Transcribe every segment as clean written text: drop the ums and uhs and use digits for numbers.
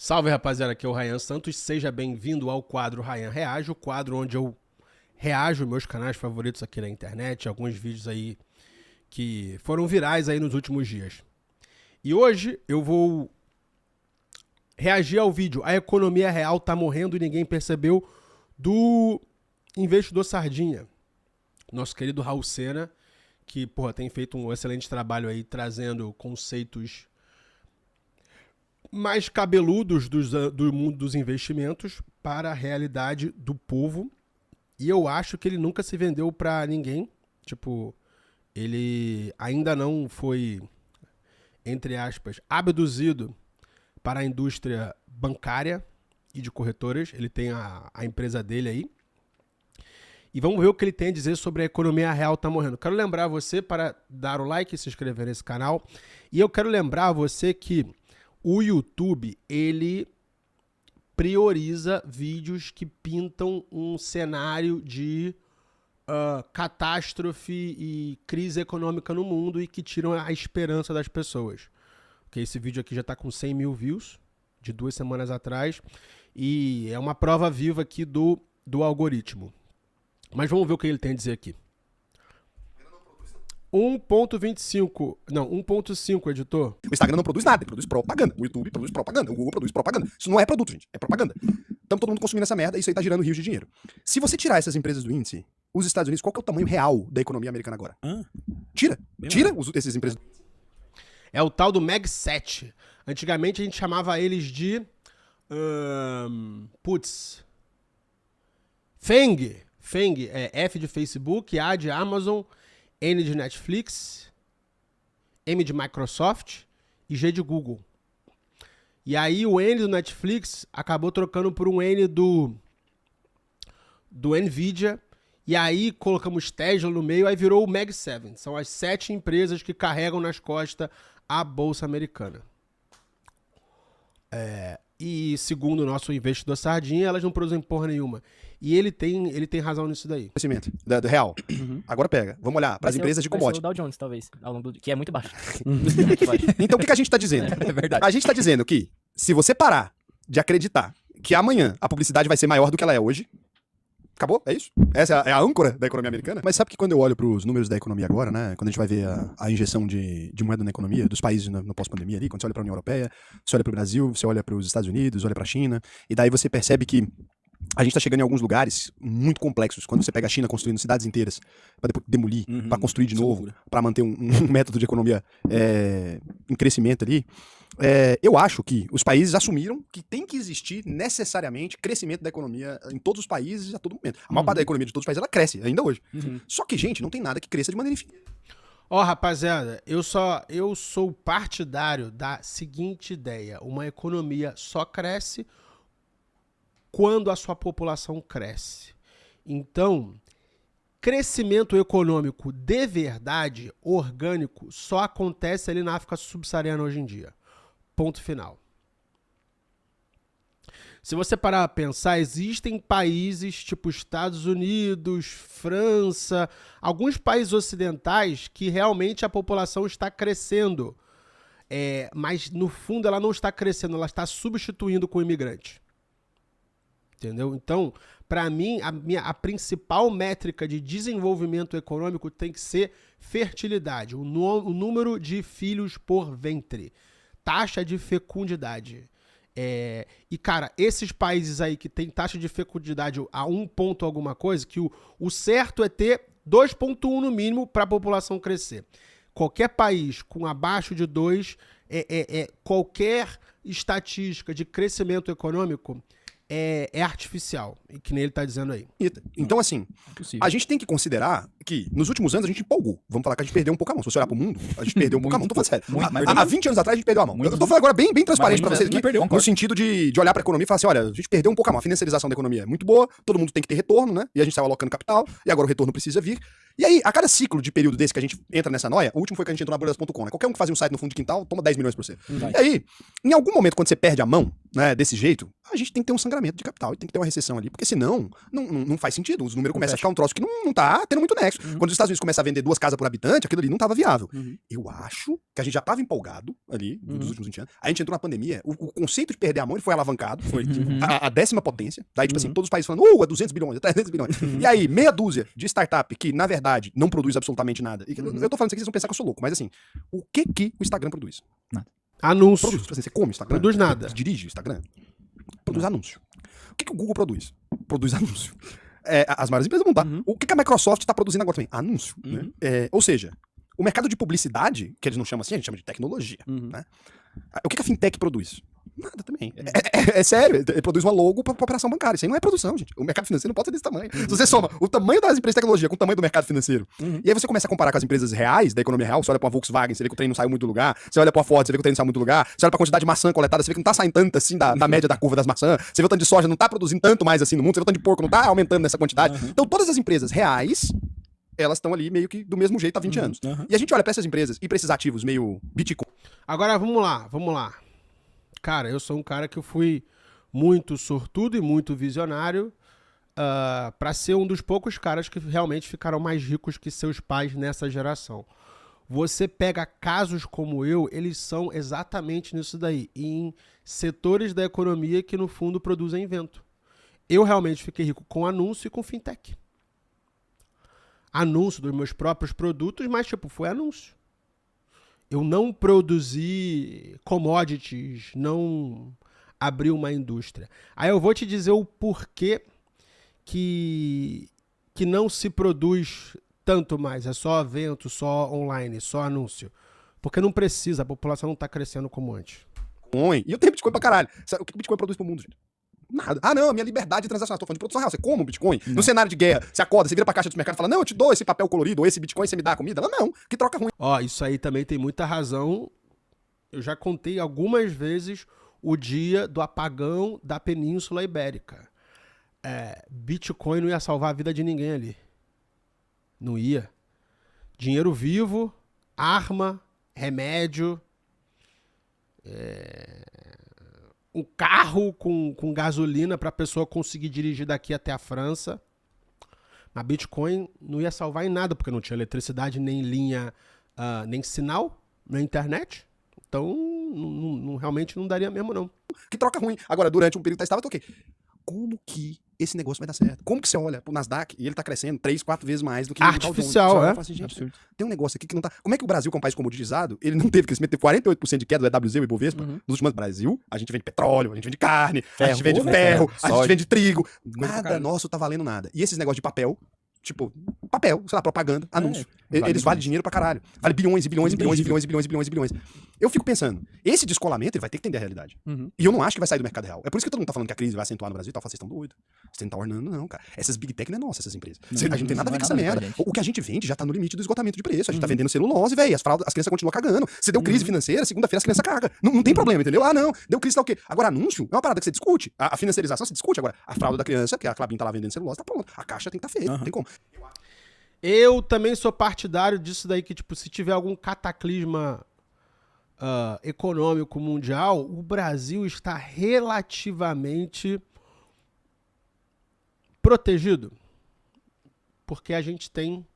Salve, rapaziada, aqui é o Ryan Santos, seja bem-vindo ao quadro Ryan Reage, o quadro onde eu reajo meus canais favoritos aqui na internet, alguns vídeos aí que foram virais aí nos últimos dias. E hoje eu vou reagir ao vídeo A Economia Real Tá Morrendo e Ninguém Percebeu, do investidor Sardinha, nosso querido Raul Sena, que tem feito um excelente trabalho aí trazendo conceitos mais cabeludos do mundo dos investimentos para a realidade do povo. E eu acho que ele nunca se vendeu para ninguém. Ele ainda não foi, entre aspas, abduzido para a indústria bancária e de corretoras. Ele tem a empresa dele aí. E vamos ver o que ele tem a dizer sobre a economia real tá morrendo. Quero lembrar você para dar o like e se inscrever nesse canal. E eu quero lembrar você que o YouTube, ele prioriza vídeos que pintam um cenário de catástrofe e crise econômica no mundo e que tiram a esperança das pessoas. Okay, esse vídeo aqui já está com 100 mil views, de 2 semanas atrás, e é uma prova viva aqui do algoritmo. Mas vamos ver o que ele tem a dizer aqui. 1.25, editor. O Instagram não produz nada, ele produz propaganda. O YouTube produz propaganda, o Google produz propaganda. Isso não é produto, gente, é propaganda. Estamos todo mundo consumindo essa merda e isso aí tá girando rios de dinheiro. Se você tirar essas empresas do índice, os Estados Unidos, qual que é o tamanho real da economia americana agora? Tira essas empresas. É o tal do Mag 7. Antigamente a gente chamava eles de FANG. FANG é F de Facebook, A de Amazon, N de Netflix, M de Microsoft e G de Google. E aí o N do Netflix acabou trocando por um N do Nvidia. E aí colocamos Tesla no meio, aí virou o Mag 7. São as 7 empresas que carregam nas costas a Bolsa Americana. E segundo o nosso investidor Sardinha, elas não produzem porra nenhuma. E ele tem razão nisso daí. Crescimento do real. Agora pega. Vamos olhar para as empresas de commodity. O Dow Jones, talvez, ao longo que é muito baixo. Então o que a gente está dizendo? É verdade. A gente está dizendo que se você parar de acreditar que amanhã a publicidade vai ser maior do que ela é hoje, acabou? É isso? Essa é a âncora da economia americana? Mas sabe que quando eu olho para os números da economia agora, né? Quando a gente vai ver a injeção de moeda na economia dos países no pós-pandemia ali, quando você olha para a União Europeia, você olha para o Brasil, você olha para os Estados Unidos, olha para a China, e daí você percebe que a gente está chegando em alguns lugares muito complexos. Quando você pega a China construindo cidades inteiras para depois demolir, para construir de novo, para manter um método de economia em crescimento ali, eu acho que os países assumiram que tem que existir necessariamente crescimento da economia em todos os países a todo momento. A maior parte da economia de todos os países ela cresce ainda hoje. Só que, gente, não tem nada que cresça de maneira infinita. Rapaziada, eu sou partidário da seguinte ideia: uma economia só cresce quando a sua população cresce. Então, crescimento econômico de verdade, orgânico, só acontece ali na África subsaariana hoje em dia. Ponto final. Se você parar a pensar, existem países tipo Estados Unidos, França, alguns países ocidentais que realmente a população está crescendo. Mas no fundo ela não está crescendo, ela está substituindo com o imigrante. Entendeu? Então, para mim, a principal métrica de desenvolvimento econômico tem que ser fertilidade, o número de filhos por ventre, taxa de fecundidade. E, cara, esses países aí que tem taxa de fecundidade a 1 ponto alguma coisa, que o certo é ter 2,1 no mínimo para a população crescer. Qualquer país com abaixo de 2, qualquer estatística de crescimento econômico é artificial, que nem ele tá dizendo aí. Então, assim, a gente tem que considerar que nos últimos anos a gente empolgou. Vamos falar que a gente perdeu um pouco a mão. Se você olhar pro mundo, a gente perdeu um pouco a mão. Tô falando sério. Há 20 anos atrás a gente perdeu a mão. Eu tô falando agora bem transparente pra vocês aqui, no sentido de olhar pra economia e falar assim, olha, a gente perdeu um pouco a mão. A financiarização da economia é muito boa, todo mundo tem que ter retorno, né? E a gente saiu alocando capital, e agora o retorno precisa vir. E aí, a cada ciclo de período desse que a gente entra nessa noia, o último foi que a gente entrou na bolhas.com, né? Qualquer um que fazia um site no fundo de quintal, toma 10 milhões por você. Vai. E aí, em algum momento, quando você perde a mão, né, desse jeito, a gente tem que ter um sangramento de capital e tem que ter uma recessão ali, porque senão não faz sentido. Os números começam a ficar um troço que não tá tendo muito nexo. Quando os Estados Unidos começam a vender 2 casas por habitante, aquilo ali não tava viável. Eu acho que a gente já tava empolgado ali, dos últimos 20 anos. A gente entrou na pandemia, o conceito de perder a mão ele foi alavancado, foi a 10ª potência. Daí, tipo assim, todos os países falando, é 200 bilhões, é 300 bilhões. E aí, meia dúzia de startup que, na verdade, não produz absolutamente nada. E eu tô falando isso aqui, vocês vão pensar que eu sou louco, mas assim, o que o Instagram produz? Nada. Anúncio. Produz. Tipo assim, você come o Instagram? Produz nada. Você dirige o Instagram? Produz anúncio. O que o Google produz? Produz anúncio. As maiores empresas vão dar. O que a Microsoft tá produzindo agora também? Anúncio. Né? Ou seja, o mercado de publicidade, que eles não chamam assim, a gente chama de tecnologia. Né? O que a fintech produz? Nada também. É sério, ele produz uma logo pra operação bancária. Isso aí não é produção, gente. O mercado financeiro não pode ser desse tamanho. Se você soma o tamanho das empresas de tecnologia com o tamanho do mercado financeiro, e aí você começa a comparar com as empresas reais, da economia real, você olha pra Volkswagen, você vê que o trem não saiu muito do lugar, você olha pra Ford, você vê que o trem não saiu muito do lugar, você olha pra quantidade de maçã coletada, você vê que não tá saindo tanto assim da média da curva das maçãs, você vê o tanto de soja não tá produzindo tanto mais assim no mundo, você vê o tanto de porco não tá aumentando nessa quantidade. Então todas as empresas reais, elas estão ali meio que do mesmo jeito há 20 anos. E a gente olha pra essas empresas e pra esses ativos meio Bitcoin. Agora vamos lá. Cara, eu sou um cara que eu fui muito sortudo e muito visionário pra ser um dos poucos caras que realmente ficaram mais ricos que seus pais nessa geração. Você pega casos como eu, eles são exatamente nisso daí, em setores da economia que no fundo produzem vento. Eu realmente fiquei rico com anúncio e com fintech. Anúncio dos meus próprios produtos, mas tipo, foi anúncio. Eu não produzi commodities, não abri uma indústria. Aí eu vou te dizer o porquê que não se produz tanto mais. É só evento, só online, só anúncio. Porque não precisa, a população não está crescendo como antes. E eu tenho Bitcoin pra caralho. O que o Bitcoin produz pro mundo, gente? Nada. Ah, não, a minha liberdade de transacionar. Tô falando de produção real. Você come o Bitcoin? No cenário de guerra, você acorda, você vira pra caixa dos mercados e fala, não, eu te dou esse papel colorido, ou esse Bitcoin, você me dá a comida. Ela, não, que troca ruim. Ó, isso aí também tem muita razão. Eu já contei algumas vezes o dia do apagão da Península Ibérica. Bitcoin não ia salvar a vida de ninguém ali. Não ia. Dinheiro vivo, arma, remédio, um carro com gasolina para a pessoa conseguir dirigir daqui até a França. Mas Bitcoin não ia salvar em nada, porque não tinha eletricidade, nem linha, nem sinal na internet. Então, realmente não daria mesmo, não. Que troca ruim. Agora, durante um período estável, eu tô ok. Como que esse negócio vai dar certo? Como que você olha pro Nasdaq e ele tá crescendo 3, 4 vezes mais do que artificial, o Dow Jones? Assim, gente, tem um negócio aqui que não tá... Como é que o Brasil, que é um país comoditizado, ele não teve crescimento, teve 48% de queda do EWZ e Ibovespa nos últimos anos. Brasil, a gente vende petróleo, a gente vende carne, a gente vende ferro, a gente vende trigo. Nada nosso tá valendo nada. E esses negócios de papel, tipo, papel, sei lá, propaganda, anúncio. Eles valem dinheiro pra caralho. Vale bilhões e bilhões e bilhões e bilhões e bilhões e bilhões e bilhões. Eu fico pensando, esse descolamento ele vai ter que entender a realidade. E eu não acho que vai sair do mercado real. É por isso que todo mundo tá falando que a crise vai acentuar no Brasil e tal. Vocês estão doidos. Vocês não tá ornando, não, cara. Essas big tech não é nossa, essas empresas. A gente não tem nada a ver com essa merda. O que a gente vende já tá no limite do esgotamento de preço. A gente tá vendendo celulose, velho. As crianças continuam cagando. Se deu crise financeira, segunda-feira as crianças cagam. Não tem problema, entendeu? Ah, não. Deu crise, tá o quê? Agora, anúncio é uma parada que você discute. A financiarização se discute. Agora, a fralda da criança, que a Clabin tá lá vendendo celulose, tá pronto. A caixa tem que estar feita. Não tem como. Eu também sou partidário disso daí, que tipo, se tiver algum cataclisma econômico mundial, o Brasil está relativamente protegido. Porque a gente tem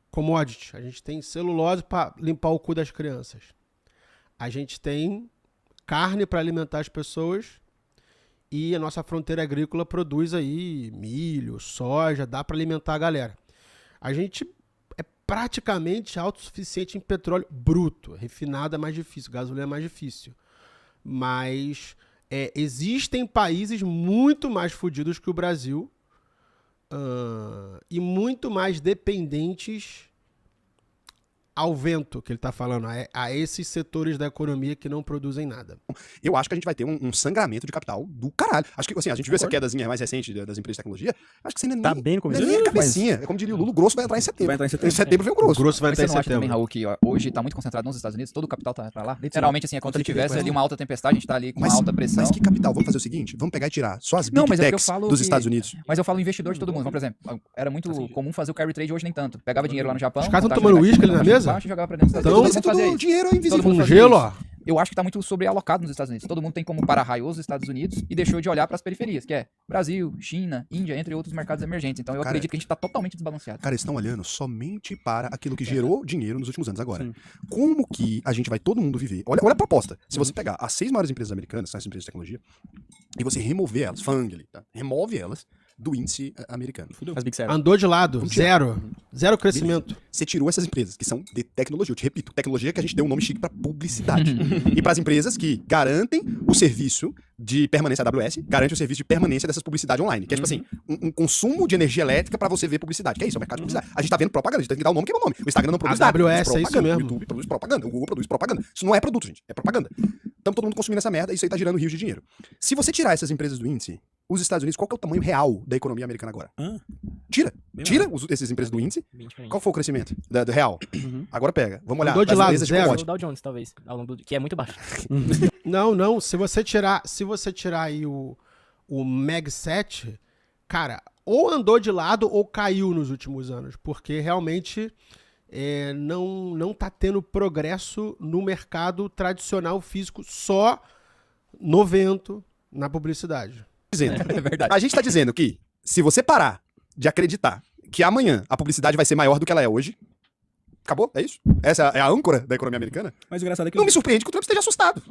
commodity, a gente tem celulose para limpar o cu das crianças. A gente tem carne para alimentar as pessoas. E a nossa fronteira agrícola produz aí milho, soja, dá para alimentar a galera. A gente é praticamente autossuficiente em petróleo bruto. Refinado é mais difícil, gasolina é mais difícil. Mas existem países muito mais fodidos que o Brasil e muito mais dependentes ao vento que ele tá falando, a esses setores da economia que não produzem nada. Eu acho que a gente vai ter um sangramento de capital do caralho. Acho que, assim, a gente viu essa quedazinha mais recente das empresas de tecnologia. Acho que você ainda Tá bem no começo. nem a cabecinha. É como diria o Lula, o grosso vai entrar em setembro. Vai entrar em setembro. Em setembro vem o grosso. O grosso vai Mas entrar você em não acha também, setembro. Raul, que ó, hoje tá muito concentrado nos Estados Unidos, todo o capital tá pra lá? Literalmente, assim, é como se tivesse ali uma alta tempestade, a gente tá ali com uma alta pressão. Mas que capital? Vamos fazer o seguinte, vamos pegar e tirar só as Não, big mas é que eu techs falo dos que- Estados Unidos. Mas eu falo investidor de todo mundo. Então, por exemplo, era muito comum fazer o carry trade, hoje nem tanto. Pegava dinheiro lá no Japão. Os caras tão taxa tomando negativa, uísque ali na taxa mesa? baixa e jogava pra dentro dos Estados Então, Unidos. Mas Todo mundo é fazia tudo isso. dinheiro invisível. Todo mundo Com fazia gelo, isso. ó. Eu acho que tá muito sobrealocado nos Estados Unidos. Todo mundo tem como para-raio os Estados Unidos e deixou de olhar para as periferias, que é Brasil, China, Índia, entre outros mercados emergentes. Então eu Cara, acredito que a gente tá totalmente desbalanceado. Cara, eles estão olhando somente para aquilo que gerou dinheiro nos últimos anos agora. Como que a gente vai todo mundo viver? Olha a proposta. Se você pegar as 6 maiores empresas americanas, as empresas de tecnologia, e você remover elas, Fangli, tá? Remove elas do índice americano. As Big Seven. Andou de lado, Vamos tirar. zero crescimento. Você tirou essas empresas que são de tecnologia. Eu te repito, tecnologia que a gente deu um nome chique para publicidade. E para as empresas que garantem o serviço de permanência AWS, garante o serviço de permanência dessas publicidades online. Que é tipo assim, um consumo de energia elétrica para você ver publicidade. Que é isso, é o mercado de publicidade. A gente tá vendo propaganda, a gente tem que dar o nome que é o nome. O Instagram não produz nada. AWS, produz é isso propaganda. mesmo. O YouTube produz propaganda, o Google produz propaganda. Isso não é produto, gente, é propaganda. Estamos todo mundo consumindo essa merda e isso aí tá girando rios de dinheiro. Se você tirar essas empresas do índice, os Estados Unidos, qual que é o tamanho real da economia americana agora? Tira. Bem Tira essas empresas do índice. Bem diferente. Qual foi o crescimento do real? Agora pega. Vamos olhar. Andou de as lado, empresas de zero. O commodity. Dow Jones, talvez, ao longo do... que é muito baixo. Não, se você tirar aí o Mag 7, cara, ou andou de lado ou caiu nos últimos anos, porque realmente não tá tendo progresso no mercado tradicional físico, só no vento, na publicidade. Dizendo. É verdade. A gente tá dizendo que se você parar de acreditar que amanhã a publicidade vai ser maior do que ela é hoje, acabou? É isso? Essa é a âncora da economia americana? Mas o engraçado é que Não me surpreende que o Trump esteja assustado.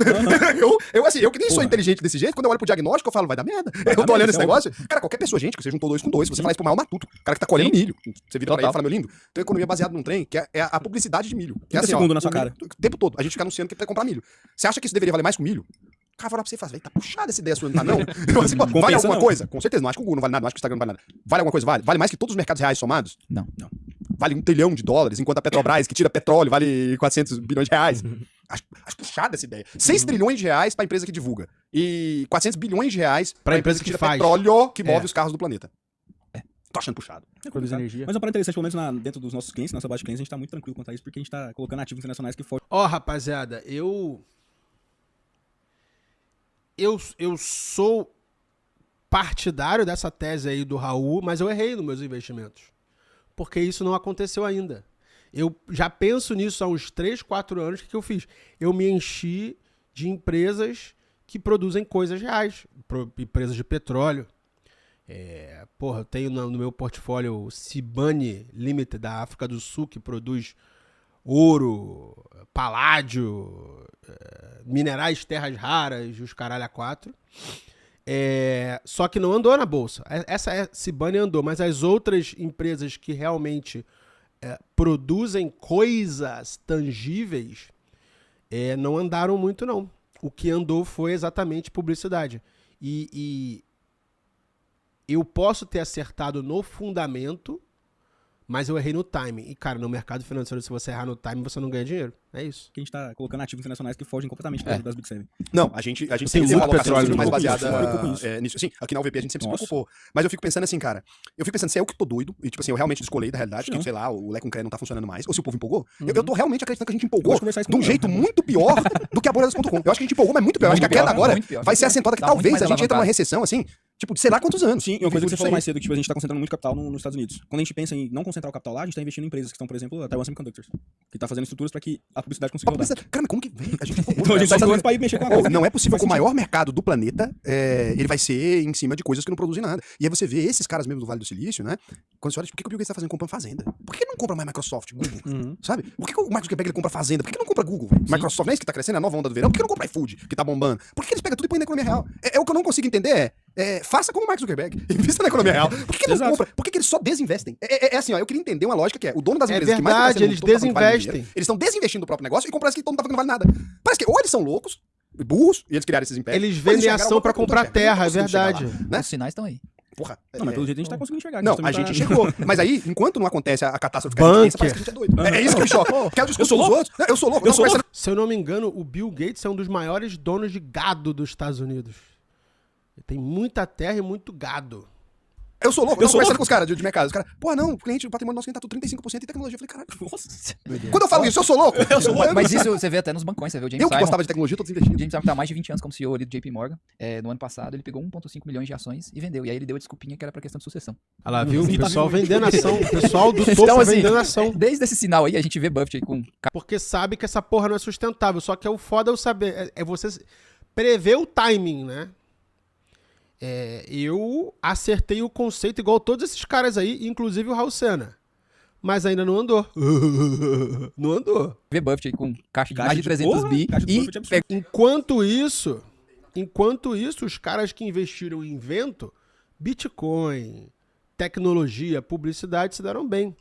eu que nem sou inteligente desse jeite, quando eu olho pro diagnóstico, eu falo, vai dar merda. Eu tô olhando esse negócio. Cara, qualquer pessoa, gente, que você juntou 2 com 2, você fala isso pro maior matuto, o cara que tá colhendo milho. Você vira pra ele e fala, meu lindo, tem economia baseada num trem, que é a publicidade de milho. Que é 30 segundos na sua o milho, cara. o tempo todo, a gente fica anunciando que vai comprar milho. Você acha que isso deveria valer mais que o milho? O cara vai olhar pra você e fala, velho, tá puxada essa ideia sua, não tá não? Eu falo assim, pô, vale Compensa alguma não. coisa? Com certeza, não acho que o Google não vale nada, não acho que o Instagram não vale nada. Vale alguma coisa? Vale? Vale mais que todos os mercados reais somados? Não. Vale $1 trilhão, enquanto a Petrobras, que tira petróleo, vale 400 bilhões de reais. Acho puxada essa ideia. 6 trilhões de reais pra empresa que divulga. E 400 bilhões de reais Pra empresa que tira faz. petróleo que move os carros do planeta. Tô achando puxado. produz energia. Mas uma parada interessante, pelo menos dentro dos nossos clientes, nossa base de clientes, a gente tá muito tranquilo quanto a isso, porque a gente tá colocando ativos internacionais que fogem. Ó, rapaziada, eu sou partidário dessa tese aí do Raul, mas eu errei nos meus investimentos. Porque isso não aconteceu ainda. Eu já penso nisso há uns 3, 4 anos. O que eu fiz? Eu me enchi de empresas que produzem coisas reais. Empresas de petróleo. Eu tenho no meu portfólio o Sibanye Limited da África do Sul, que produz ouro, paládio, minerais, terras raras e os caralho a 4. Só que não andou na bolsa. Essa Sibanye andou, mas as outras empresas que realmente produzem coisas tangíveis não andaram muito, não. O que andou foi exatamente publicidade. E eu posso ter acertado no fundamento, mas eu errei no timing. E, cara, no mercado financeiro, se você errar no timing, você não ganha dinheiro. É isso. Que a gente tá colocando ativos internacionais que fogem completamente das Big Seven. Não, a gente Tem tem uma muito alocação petróleo muito mais no Brasil, baseada eu fico nisso. Sim, aqui na UVP a gente sempre Nossa. se preocupou. Mas eu fico pensando assim, cara. Eu fico pensando se é eu que tô doido, e tipo assim, eu realmente descolei da realidade, Não. que, sei lá, o Lé com Cré não tá funcionando mais, ou se o povo empolgou. Eu tô realmente acreditando que a gente empolgou Gosto de conversar isso de um com o jeito Léo. muito pior do que a Boladas.com. Eu acho que a gente empolgou, mas muito pior. Eu acho que a queda agora muito pior. vai ser acentuada que Tá muito talvez mais a gente entre numa alavancado. recessão, assim, tipo, de sei lá quantos anos. Sim, e uma coisa que você Isso falou aí. mais cedo, que tipo, a gente tá concentrando muito capital nos Estados Unidos. Quando a gente pensa em não concentrar o capital lá, a gente tá investindo em empresas que estão, por exemplo, a Taiwan Semiconductors, que tá fazendo estruturas pra que a publicidade consiga rodar. Cara, mas como que vem? A gente empolgou. Então a gente Só tá que- fazendo pra ir mexer com a Pô, coisa. não é possível Faz que o sentido. maior mercado do planeta ele vai ser em cima de coisas que não produzem nada. E aí você vê esses caras mesmo do Vale do Silício, né? Quando você olha, por que o Bill Gates tá fazendo comprando fazenda? Por que ele não compra mais Microsoft, Google? Sabe? Por que o Mark Zuckerberg ele compra fazenda? Por que ele não compra Google? Microsoft não é isso que tá crescendo, é a nova onda do verão? Por que ele não compra iFood, que tá bombando? Por que eles pegam tudo e põem na economia real? O que eu não consigo entender faça como o Mark Zuckerberg, invista na economia real. Por que ele não Exato. compra? Por que eles só desinvestem? É assim, ó, eu queria entender uma lógica que é, o dono das É empresas que mais tá verdade, crescendo no eles mundo, todo mundo tá falando que vale desinvestem. dinheiro, eles estão desinvestindo do próprio negócio e comprando as que todo mundo tá falando que não vale nada. Parece que ou eles são loucos, burros, e eles criaram esses impérios. Eles ou vendem enxergaram ação alguma pra coisa que eu comprar não tô enxergando, terra, é eu não consigo chegar verdade. lá, né? Os sinais estão aí. Porra. Não, mas pelo jeito a gente tá conseguindo enxergar. Não, a gente enxergou. Mas aí, enquanto não acontece a catástrofe que a gente pensa, parece que a gente é doido. É isso que me choca. Porque eu discuto com os outros. Eu sou louco. Se eu não me engano, o Bill Gates é um dos maiores donos de gado dos Estados Unidos. Ele tem muita terra e muito gado. Eu sou louco. Eu tô conversando com os caras de mercado. Os caras, pô, não, o patrimônio nosso tá tudo 35% em tecnologia. Eu falei, caralho, nossa. Quando eu falo isso, eu sou louco. Eu sou louco. Mas isso você vê até nos bancões, você vê o James Eu que Simon. gostava de tecnologia, tô desinvestindo. James Simon tá há mais de 20 anos como CEO ali do JP Morgan. No ano passado, ele pegou 1,5 milhões de ações e vendeu. E aí ele deu a desculpinha que era pra questão de sucessão. Olha lá, viu? O pessoal vendendo ação. O pessoal do topo Então, assim, vendendo ação. desde esse sinal aí, a gente vê Buffett aí com... Porque sabe que essa porra não é sustentável. Só que é o foda eu saber. É você prever o timing, né? Eu acertei o conceito igual todos esses caras aí, inclusive o Raul Sena. Mas ainda não andou. Não andou. Vê Buffett aí com caixa de mais de 300 bi e Enquanto isso, os caras que investiram em vento, Bitcoin, tecnologia, publicidade se deram bem.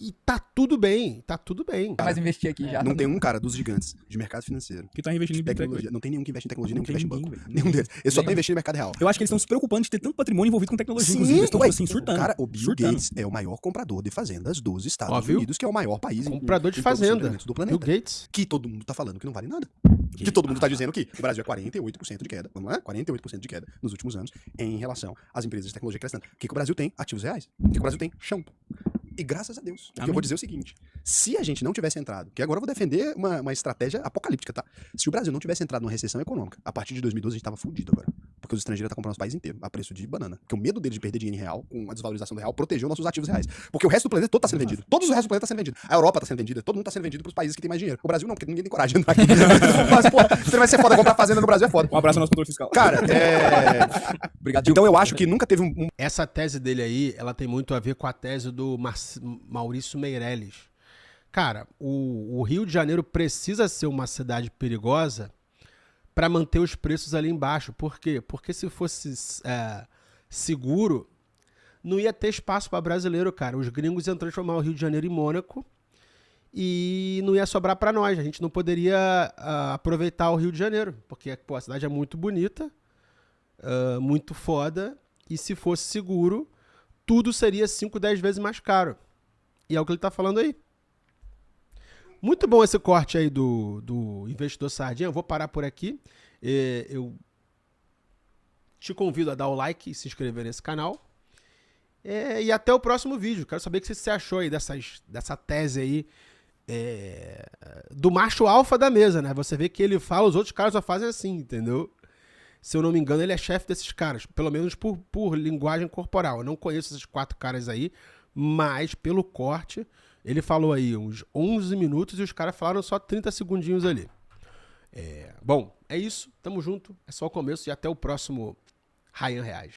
E tá tudo bem, tá tudo bem. mais investir aqui já. Não tem um cara dos gigantes de mercado financeiro, Que tá investindo de em Big Tech. tecnologia. Não tem nenhum que investe em tecnologia, Não nenhum que investe em tem banco. ninguém, velho. Nenhum deles. Eles só estão investindo no mercado real. Eu acho que eles estão se preocupando de ter tanto patrimônio envolvido com tecnologia. Sim, inclusive. Eles estão ué, assim, surtando. Cara, o Bill Surtando. Gates é o maior comprador de fazendas dos Estados Ó, viu? Unidos, que é o maior país Comprador de em todos os fazenda. segmentos do Bill planeta. Gates. Que todo mundo tá falando que não vale nada. Que todo mundo tá dizendo que o Brasil é 48% de queda. Vamos lá? 48% de queda nos últimos anos em relação às empresas de tecnologia crescendo. O que o Brasil tem? Ativos reais. O que o Brasil tem? Chão. E graças a Deus. Porque eu vou dizer o seguinte: se a gente não tivesse entrado, que agora eu vou defender uma estratégia apocalíptica, tá? Se o Brasil não tivesse entrado numa recessão econômica, a partir de 2012 a gente tava fudido agora. Porque os estrangeiros estão comprando os países inteiros a preço de banana. Porque o medo deles de perder dinheiro em real, com a desvalorização do real, protegeu nossos ativos reais. Porque o resto do planeta todo tá sendo vendido. Todos os restos do planeta tá sendo vendido. A Europa tá sendo vendida, todo mundo tá sendo vendido pros países que têm mais dinheiro. O Brasil não, porque ninguém tem coragem de andar aqui. Mas, porra, você vai ser foda comprar fazenda no Brasil, é foda. Um abraço ao nosso controle fiscal. Cara, Obrigado, então eu acho que nunca teve um Essa tese dele aí, ela tem muito a ver com a tese do Maurício Meirelles. Cara, o Rio de Janeiro precisa ser uma cidade perigosa para manter os preços ali embaixo. Por quê? Porque se fosse seguro, não ia ter espaço para brasileiro, cara. Os gringos iam transformar o Rio de Janeiro em Mônaco e não ia sobrar para nós. A gente não poderia aproveitar o Rio de Janeiro, porque pô, a cidade é muito bonita, muito foda, e se fosse seguro, tudo seria 5, 10 vezes mais caro. E é o que ele tá falando aí. Muito bom esse corte aí do Investidor Sardinha. Eu vou parar por aqui. Eu te convido a dar o like e se inscrever nesse canal. E até o próximo vídeo. Quero saber o que você achou aí dessa tese aí do macho alfa da mesa, né? Você vê que ele fala, os outros caras só fazem assim, entendeu? Se eu não me engano, ele é chefe desses caras. Pelo menos por linguagem corporal. Eu não conheço esses 4 caras aí, mas pelo corte, ele falou aí uns 11 minutos e os caras falaram só 30 segundinhos ali. Bom, é isso. Tamo junto. É só o começo e até o próximo Ryan Reage.